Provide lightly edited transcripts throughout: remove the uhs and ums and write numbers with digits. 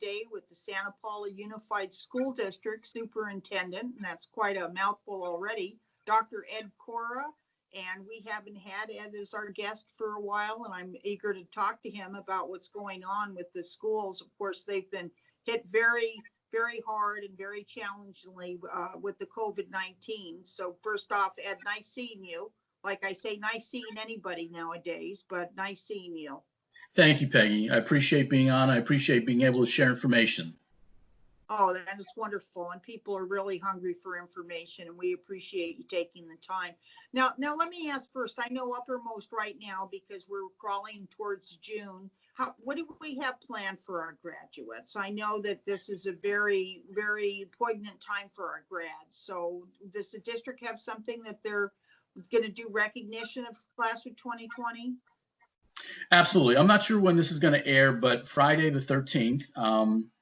today with the Santa Paula Unified School District Superintendent, and that's quite a mouthful already, Dr. Ed Cora. And we haven't had Ed as our guest for a while, and I'm eager to talk to him about what's going on with the schools. Of course, they've been hit very, very hard and very challengingly with the COVID-19. So first off, Ed, nice seeing you. Like I say, nice seeing anybody nowadays, but nice seeing you. Thank you, Peggy. I appreciate being on. I appreciate being able to share information. Oh, that is wonderful. And people are really hungry for information, and we appreciate you taking the time. Now let me ask first, I know uppermost right now, because we're crawling towards June, what do we have planned for our graduates? I know that this is a very, very poignant time for our grads. So does the district have something that they're going to do recognition of class of 2020? Absolutely. I'm not sure when this is going to air, but Friday the 13th,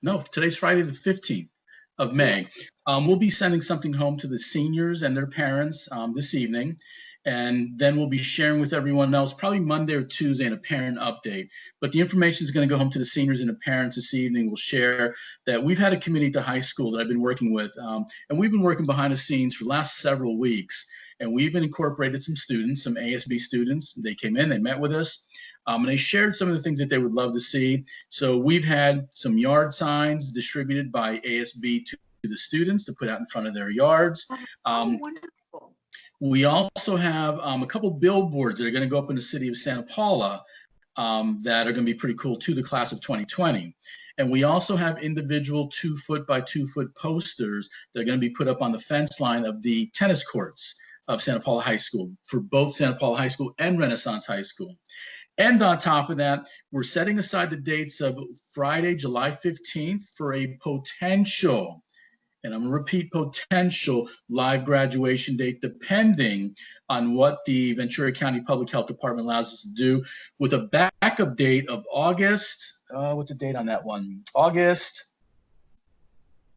no, today's Friday the 15th of May. We'll be sending something home to the seniors and their parents this evening, and then we'll be sharing with everyone else probably Monday or Tuesday in a parent update. But the information is going to go home to the seniors and the parents this evening. We'll share that we've had a committee at the high school that I've been working with, and we've been working behind the scenes for the last several weeks, and we've incorporated some students, some ASB students. They came in, they met with us. And they shared some of the things that they would love to see. So we've had some yard signs distributed by ASB to the students to put out in front of their yards. Wonderful. We also have a couple billboards that are going to go up in the city of Santa Paula that are going to be pretty cool to the class of 2020. And we also have individual 2-foot by 2-foot posters that are going to be put up on the fence line of the tennis courts of Santa Paula High School for both Santa Paula High School and Renaissance High School. And on top of that, we're setting aside the dates of Friday, July 15th for a potential, and I'm going to repeat, potential live graduation date, depending on what the Ventura County Public Health Department allows us to do, with a backup date of August, what's the date on that one? August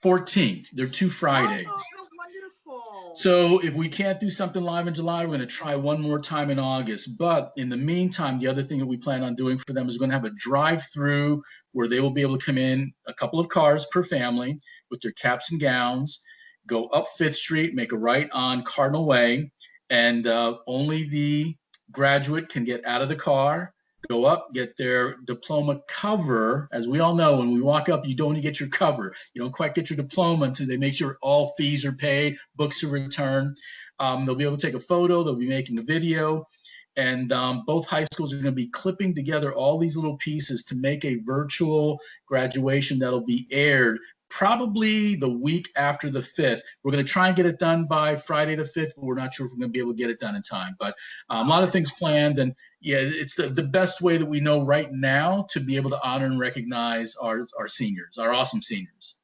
14th. They're 2 Fridays. Oh, wonderful. So if we can't do something live in July, we're going to try one more time in August. But in the meantime, the other thing that we plan on doing for them is we're going to have a drive-through where they will be able to come in, a couple of cars per family with their caps and gowns, go up 5th Street, make a right on Cardinal Way, and only the graduate can get out of the car, go up, get their diploma cover. As we all know, when we walk up, you don't want to get your cover. You don't quite get your diploma until they make sure all fees are paid, books are returned. They'll be able to take a photo. They'll be making a video. And both high schools are going to be clipping together all these little pieces to make a virtual graduation that'll be aired probably the week after the 5th. We're going to try and get it done by Friday the 5th, but we're not sure if we're going to be able to get it done in time. But a lot of things planned, and yeah, it's the best way that we know right now to be able to honor and recognize our seniors, our awesome seniors.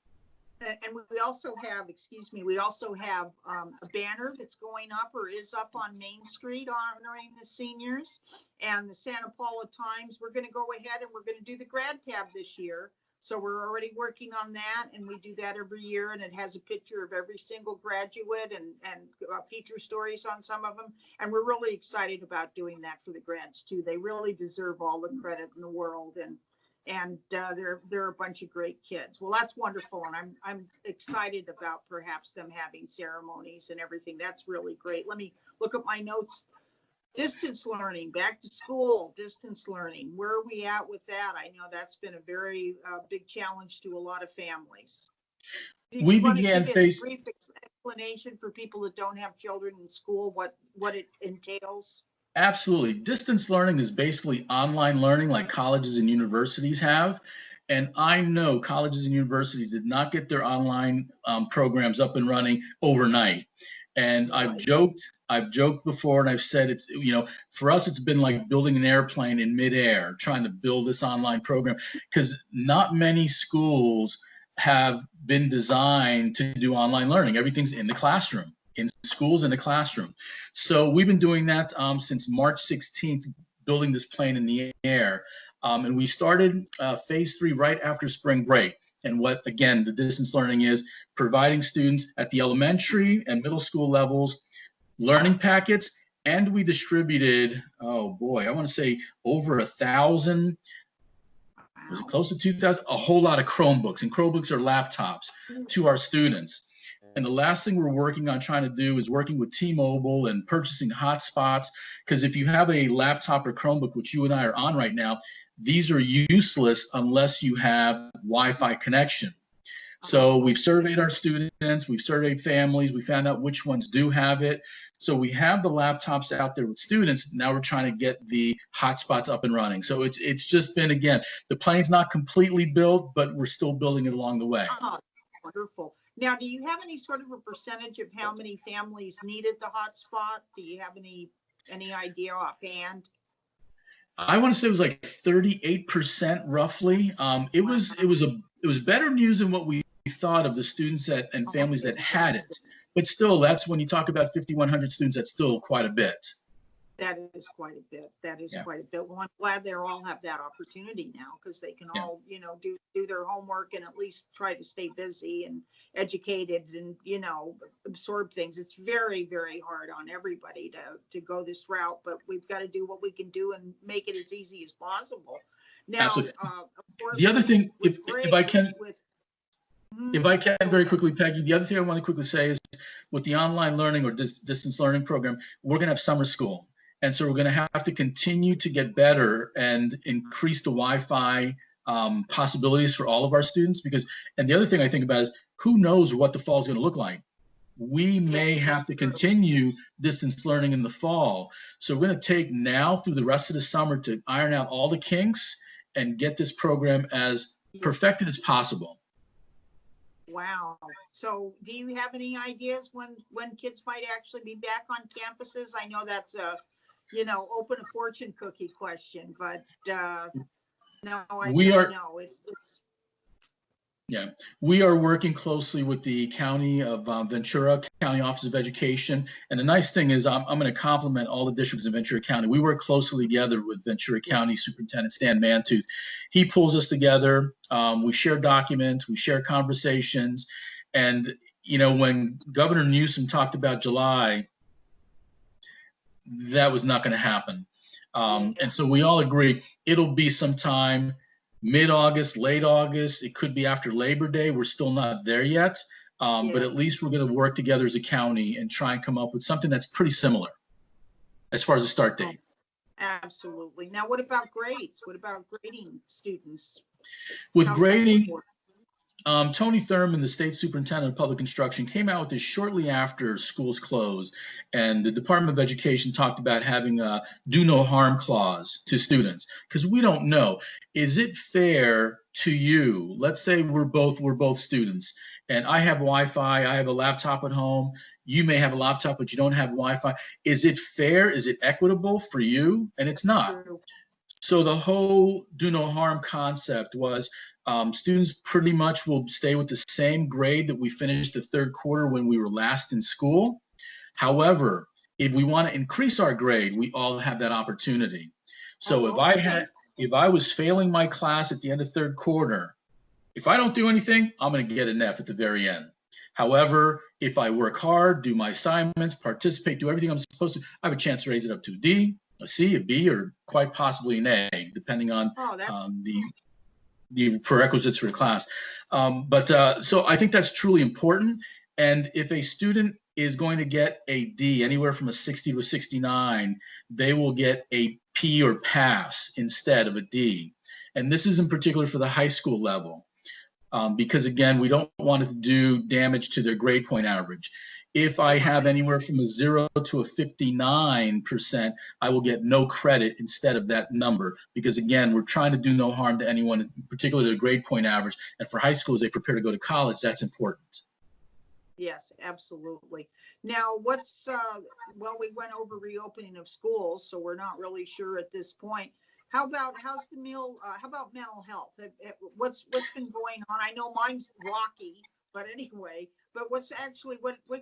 And we also have, a banner that's going up or is up on Main Street honoring the seniors. And the Santa Paula Times, we're going to go ahead and we're going to do the grad tab this year. So we're already working on that, and we do that every year, and it has a picture of every single graduate and feature stories on some of them. And we're really excited about doing that for the grads too. They really deserve all the credit in the world, and they're a bunch of great kids. Well, that's wonderful, and I'm excited about perhaps them having ceremonies and everything. That's really great. Let me look at my notes. Distance learning, back to school, distance learning. Where are we at with that? I know that's been a very big challenge to a lot of families. We began a brief explanation for people that don't have children in school, what it entails. Absolutely. Distance learning is basically online learning like colleges and universities have. And I know colleges and universities did not get their online programs up and running overnight. And I've joked before, and I've said it's, for us, it's been like building an airplane in midair, trying to build this online program, because not many schools have been designed to do online learning. Everything's in the classroom, in schools, in the classroom. So we've been doing that since March 16th, building this plane in the air. And we started phase 3 right after spring break. And what, again, the distance learning is providing students at the elementary and middle school levels learning packets. And we distributed, oh boy, I want to say over 1,000 Was it close to 2,000? A whole lot of Chromebooks, and Chromebooks are laptops to our students. And the last thing we're working on trying to do is working with T-Mobile and purchasing hotspots, because if you have a laptop or Chromebook, which you and I are on right now, these are useless unless you have Wi-Fi connection. So we've surveyed our students, we've surveyed families, we found out which ones do have it. So we have the laptops out there with students. Now we're trying to get the hotspots up and running. So it's just been, again, the plane's not completely built, but we're still building it along the way. Oh, wonderful. Now, do you have any sort of a percentage of how many families needed the hotspot? Do you have any idea offhand? I want to say it was like 38% roughly. It was better news than what we thought of the students and families that had it. But still, that's when you talk about 5,100 students, that's still quite a bit. That is quite a bit. That is quite a bit. Well, I'm glad they all have that opportunity now, because they can all, do their homework and at least try to stay busy and educated and, absorb things. It's very, very hard on everybody to go this route, but we've got to do what we can do and make it as easy as possible. Now, Absolutely. Of course, the other thing, if I can, Mm-hmm. If I can very quickly, Peggy, the other thing I want to quickly say is with the online learning or distance learning program, we're going to have summer school. And so we're going to have to continue to get better and increase the Wi-Fi possibilities for all of our students. And the other thing I think about is who knows what the fall is going to look like. We may have to continue distance learning in the fall. So we're going to take now through the rest of the summer to iron out all the kinks and get this program as perfected as possible. Wow. So do you have any ideas when kids might actually be back on campuses? I know that's a, open a fortune cookie question, but no, I don't know. Yeah, we are working closely with the County of Ventura, County Office of Education. And the nice thing is I'm going to compliment all the districts in Ventura County. We work closely together with Ventura County Superintendent Stan Mantooth. He pulls us together. We share documents, we share conversations. And, when Governor Newsom talked about July, that was not going to happen. And so we all agree it'll be sometime mid-August, late August. It could be after Labor Day. We're still not there yet. But at least we're going to work together as a county and try and come up with something that's pretty similar as far as the start date. Absolutely. Now, what about grades? What about grading students? With grading, Tony Thurman, the state superintendent of public instruction, came out with this shortly after schools closed, and the Department of Education talked about having a do no harm clause to students, because we don't know, is it fair to you? Let's say we're both students, and I have Wi-Fi, I have a laptop at home, you may have a laptop but you don't have Wi-Fi. Is it fair? Is it equitable for you? And it's not. So the whole do no harm concept was students pretty much will stay with the same grade that we finished the third quarter when we were last in school. However, if we want to increase our grade, we all have that opportunity. So if I was failing my class at the end of third quarter, if I don't do anything, I'm going to get an F at the very end. However, if I work hard, do my assignments, participate, do everything I'm supposed to, I have a chance to raise it up to a D, a C, a B, or quite possibly an A, depending on the prerequisites for the class. So I think that's truly important. And if a student is going to get a D, anywhere from a 60 to a 69, they will get a P or pass instead of a D. And this is in particular for the high school level, because again, we don't want it to do damage to their grade point average. If I have anywhere from a 0 to a 59%, I will get no credit instead of that number, because again, we're trying to do no harm to anyone, particularly the grade point average. And for high school, as they prepare to go to college, that's important. Yes, absolutely. Now, well, we went over reopening of schools, so we're not really sure at this point. How about how about mental health? What's been going on? I know mine's rocky, but anyway, but what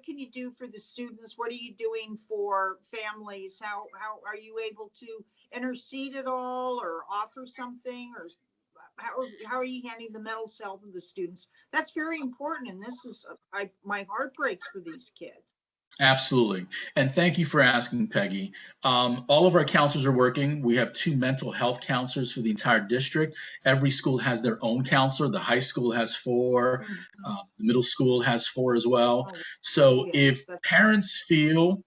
can you do for the students? What are you doing for families? How are you able to intercede at all or offer something, or how are you handling the mental health of the students? That's very important, and this is my heart breaks for these kids. Absolutely. And thank you for asking, Peggy. All of our counselors are working. We have 2 mental health counselors for the entire district. Every school has their own counselor. The high school has 4, Mhm. the middle school has 4 as well. Oh, So yes, if that's parents feel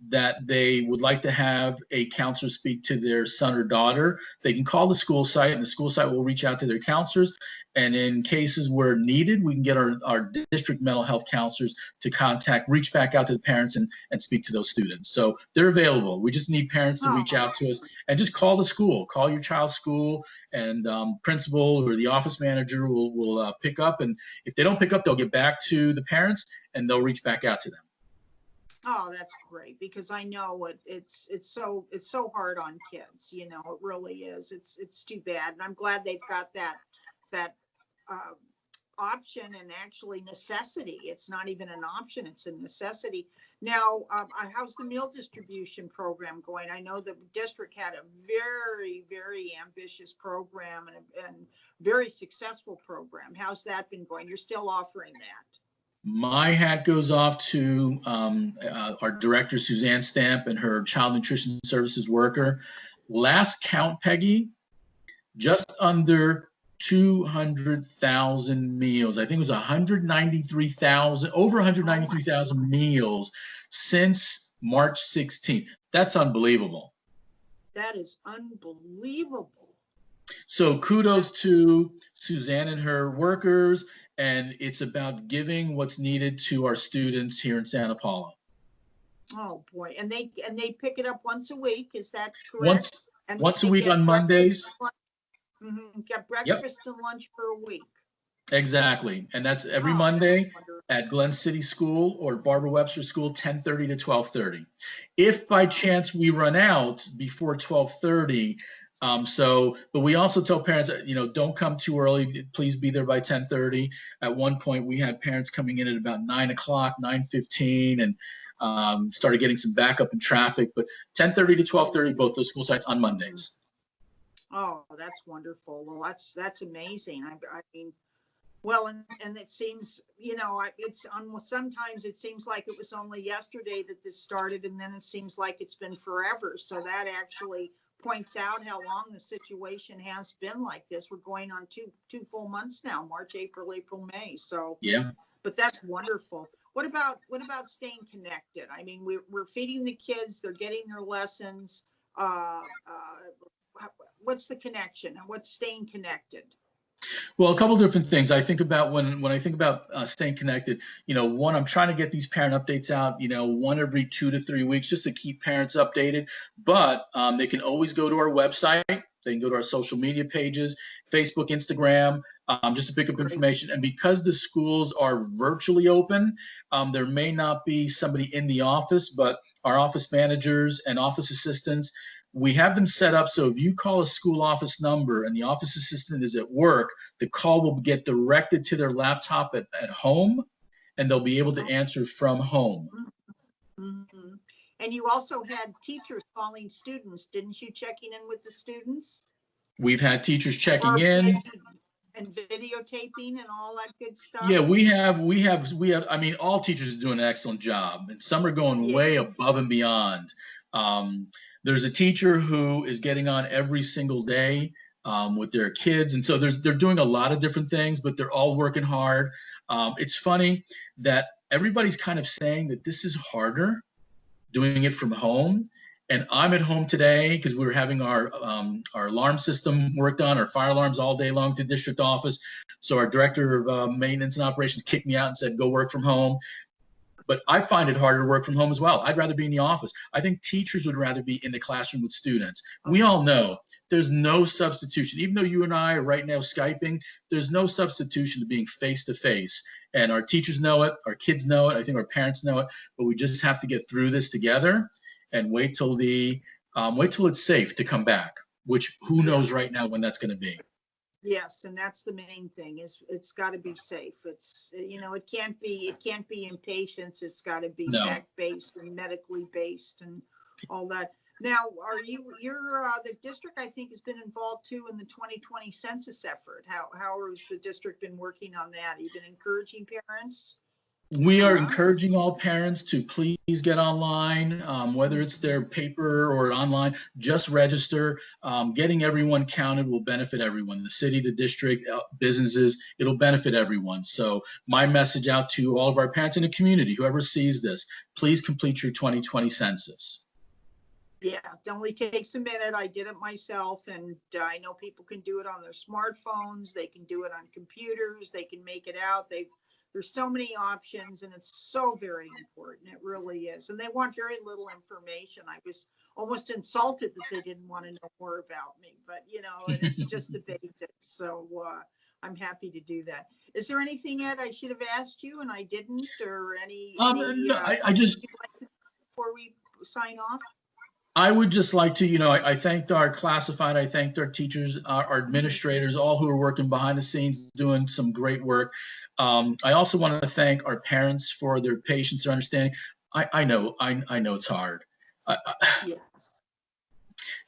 that they would like to have a counselor speak to their son or daughter, they can call the school site and the school site will reach out to their counselors. And in cases where needed, we can get our district mental health counselors to reach back out to the parents and speak to those students. So they're available. We just need parents to reach oh, out to us and just call the school, call your child's school, and principal or the office manager will pick up. And if they don't pick up, they'll get back to the parents and they'll reach back out to them. oh, that's great because I know it's so hard on kids. It really is. It's too bad, and I'm glad they've got that uh, option and actually necessity. It's not even an option; it's a necessity. Now, how's the meal distribution program going? I know the district had a very, very ambitious program and very successful program. How's that been going? You're still offering that? My hat goes off to our director, Suzanne Stamp, and her child nutrition services worker. Last count, Peggy, just under 200,000 meals. I think it was 193,000, over Oh my, 193,000 meals since March 16th. That's unbelievable. that is unbelievable. So That, kudos to Suzanne and her workers, and it's about giving what's needed to our students here in Santa Paula. oh boy, and they pick it up once a week. Is that Once correct? And once a they week get on breakfast Mondays. and lunch. Get Yep, breakfast and lunch for a week. exactly. And that's every Oh, that's Monday wonderful. at Glen City School or Barbara Webster School, 10:30 to 12:30. If by Oh, chance we run out before 12:30, but we also tell parents that, don't come too early. Please be there by 10:30. At one point, we had parents coming in at about 9 o'clock, 9:15, and started getting some backup in traffic. But 10:30 to oh, 12:30, both those school sites on mhm. Mondays. Oh, that's wonderful. Well, that's amazing. I mean, well, and it seems, it's on. Sometimes it seems like it was only yesterday that this started, and then it seems like it's been forever. So that actually points out how long the situation has been like this. We're going on two full months now, March, April, May. So, Yeah. but that's wonderful. What about staying connected? I mean, we're feeding the kids, they're getting their lessons. What's the connection and what's staying connected? Well, a couple different things. I think about when I think about staying connected. One, I'm trying to get these parent updates out. One every 2 to 3 weeks, just to keep parents updated. But they can always go to our website. They can go to our social media pages, Facebook, Instagram, just to pick up Great. information. And because the schools are virtually open, there may not be somebody in the office, but our office managers and office assistants, we have them set up so if you call a school office number and the office assistant is at work, the call will get directed to their laptop at home and they'll be able to Oh, answer from home. mhm. And you also had teachers calling students, didn't you, checking in with the students? We've had teachers checking Or in. maybe and videotaping and all that good stuff? Yeah, we have. I mean, all teachers are doing an excellent job, and some are going Yeah. way above and beyond. Um, there's a teacher who is getting on every single day with their kids, and so they're doing a lot of different things, but they're all working hard. It's funny that everybody's kind of saying that this is harder doing it from home. And I'm at home today because we were having our alarm system worked on, our fire alarms all day long to district office. So our director of maintenance and operations kicked me out and said, go work from home. But I find it harder to work from home as well. I'd rather be in the office. I think teachers would rather be in the classroom with students. We all know there's no substitution. Even though you and I are right now Skyping, there's no substitution to being face to face. And our teachers know it, our kids know it, I think our parents know it, but we just have to get through this together and wait till it's safe to come back, which who Yeah. knows right now when that's going to be. Yes, and that's the main thing is it's got to be safe. It can't be impatience. It's got to be No. fact based and medically based and all that. Now, the district I think has been involved too in the 2020 census effort. How has the district been working on that? You've been encouraging parents? We are Uh-huh. encouraging all parents to please get online, whether it's their paper or online, just register. Getting everyone counted will benefit everyone, the city, the district, businesses, it'll benefit everyone. So my message out to all of our parents in the community, whoever sees this, please complete your 2020 census. Yeah, it only takes a minute. I did it myself, and I know people can do it on their smartphones. They can do it on computers. They can make it out. There's so many options, and it's so very important. It really is. And they want very little information. I was almost insulted that they didn't want to know more about me, but and it's just the basics. So I'm happy to do that. Is there anything, Ed, I should have asked you and I didn't, or any No, I comments just you'd like to before we sign off? I would just like to, I thanked our classified, I thanked our teachers, our administrators, all who are working behind the scenes doing some great work. I also want to thank our parents for their patience, their understanding. I know it's hard. Yes.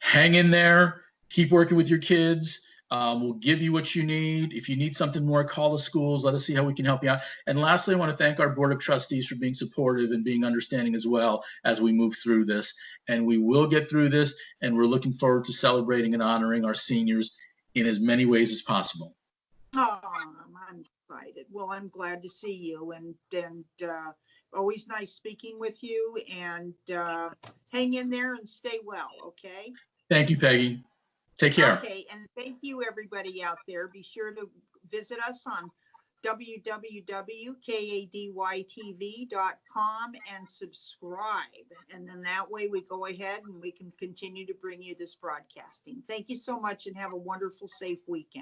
Hang in there, keep working with your kids. We'll give you what you need. If you need something more, call the schools. Let us see how we can help you out. And lastly, I want to thank our Board of Trustees for being supportive and being understanding as well as we move through this. And we will get through this, and we're looking forward to celebrating and honoring our seniors in as many ways as possible. Oh, I'm excited. Well, I'm glad to see you, and always nice speaking with you, and hang in there and stay well, okay? Thank you, Peggy. Take care. Okay, and thank you everybody out there. Be sure to visit us on www.kadYTV.com and subscribe. And then that way we go ahead and we can continue to bring you this broadcasting. Thank you so much and have a wonderful, safe weekend.